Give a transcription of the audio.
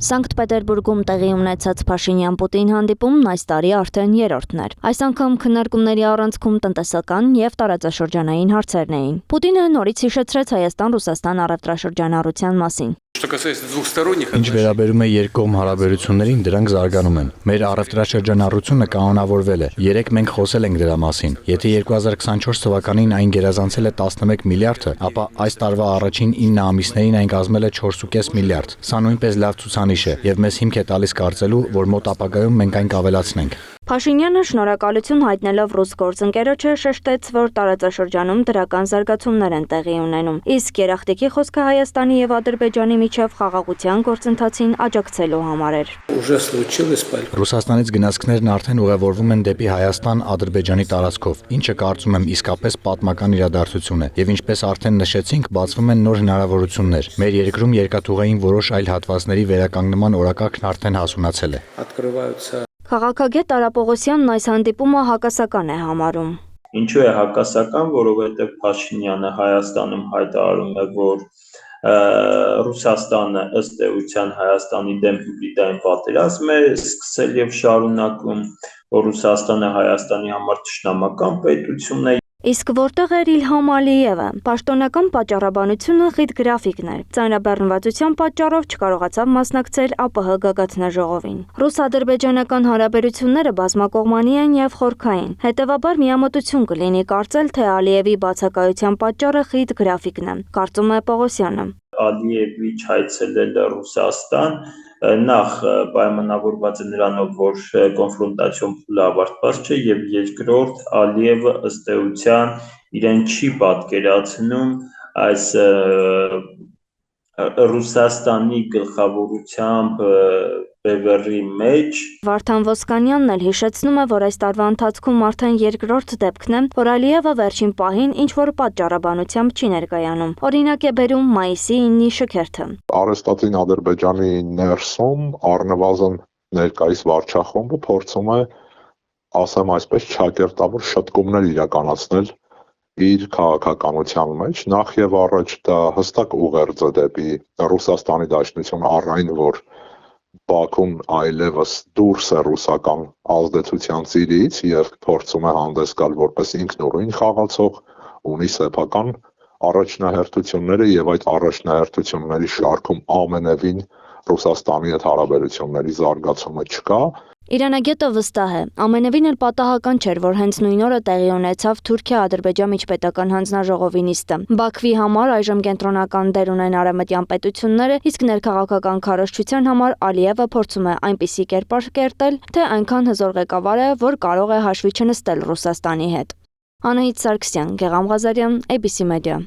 Սանկտ Պետերբուրգում տեղի ունեցած Փաշինյան-Պուտին հանդիպումն այս տարի արդեն երրորդն էր։ Այս անգամ քննարկումների առանցքում տնտեսական եւ տարածաշրջանային հարցերն էին։ Պուտինը նորից հիշեցրեց Հայաստան-Ռուսաստան առևտրաշրջանառության մասին։ Ինչ վերաբերում է երկկողմ հարաբերություններին, դրանք զարգանում են։ Մեր առևտրաշրջանառությունը կանոնավորվել է։ Երեկ մենք խոսել ենք դրա մասին։ Եթե 2024 թվականին այն գերազանցել է 11 միլիարդը, ապա այս տարվա առաջին 9 ամիսներին այն կազմել է 4.5 միլիարդ։ Սա նույնպես լավ ցուցանիշ է եւ մեզ հիմք է տալիս կարծելու, որ մոտ ապագայում մենք այն կավելացնենք։ Փաշինյանը շնորհակալություն հայտնելով ռուս գործընկերոջը շեշտեց, որ տարածաշրջանում դրական զարգացումներ են տեղի ունենում, իսկ երախտիկի խոսքը Հայաստանի եւ Ադրբեջանի միջև խաղաղության գործընթացին աջակցելու համար էր։ Ռուսաստանից գնացքներն արդեն ուղևորվում են դեպի Հայաստան Ադրբեջանի տարածքով, ինչը կարծում եմ իսկապես պատմական իրադարձություն է, եւ ինչպես արդեն նշեցինք, բացվում են նոր հնարավորություններ։ Մեր երկրում երկաթուղային որոշ այլ հատվածների վերականգնման օրակարգն արդեն հասունացել է։ Քաղաքագետ Արա Պողոսյանն այս հանդիպումը հակասական է համարում։ Ինչու է հակասական, որովհետև Փաշինյանը Հայաստանում հայտարարում է, որ Ռուսաստանը ըստ էության Հայաստանի դեմ հիբրիդային պատերազմ է սկսել եւ շարունակում, որ Ռուսաստանը Հայաստանի համար թշնամական պետություն է։ Իսկ որտեղ էր Իլհամ Ալիևը։ Պաշտոնական պատճառաբանությունը խիտ գրաֆիկն էր։ Ծանրաբեռնվածության պատճառով չկարողացավ մասնակցել ԱՊՀ գագաթնաժողովին։ Ռուս-ադրբեջանական հարաբերությունները բազմակողմանի են եւ խորքային։ Հետևաբար միամտություն կլինի կարծել, թե Ալիևի բացակայության պատճառը խիտ գրաֆիկն է, կարծում է Պողոսյանը։ Ալիևի այցելելը Ռուսաստան նախ պայմանավորված է նրանով, որ կոնֆրոնտացիոն փուլը ավարտված չէ եւ երկրորդ Ալիևը ըստ էության իրեն չի պատկերացնում այս Ռուսաստանի գլխավորությամբ բևեռի մեջ։ Վարդան Ոսկանյանն էլ հիշեցնում է, որ այս տարվա ընթացքում արդեն երկրորդ դեպքն է, որ Ալիևը վերջին պահին ինչ-որ պատճառաբանությամբ չի ներկայանում։ Օրինակ է բերում մայիսի 9-ի շքերթը։ Արեստատին Ադրբեջանի ներսում առնվազն ներկայիս վարչախումբը փորձում է, ասեմ այսպես, չակերտավոր շտկումներ իրականացնել իր քաղաքականության մեջ, նախ եւ առաջ դա հստակ ուղերձ է դեպի Ռուսաստանի Դաշնություն առ այն, որ Բաքուն այլևս դուրս է ռուսական ազդեցության ծիրից եւ փորձում է հանդես գալ որպես ինքնուրույն խաղացող, ունի սեփական առաջնահերթությունները եւ այդ առաջնահերթությունների շարքում ամենևին Ռուսաստանի հետ հարաբերությունների զարգացումը չկա։ Իրանագետը վստահ է, ամենևին էլ պատահական չէր, որ հենց նույն օրը տեղի ունեցավ Թուրքիա-Ադրբեջան միջպետական հանձնաժողովի նիստը։ Բաքվի համար այժմ կենտրոնական դեր ունեն արևմտյան պետությունները, իսկ ներքաղաքական քարոզչության համար Ալիևը փորձում է այնպիսի կերպար կերտել, թե այնքան հզոր ղեկավար է, որ կարող է հաշվի չնստել Ռուսաստանի հետ։ Անահիտ Սարգսյան, Գեղամ Ղազարյան, ABC Media։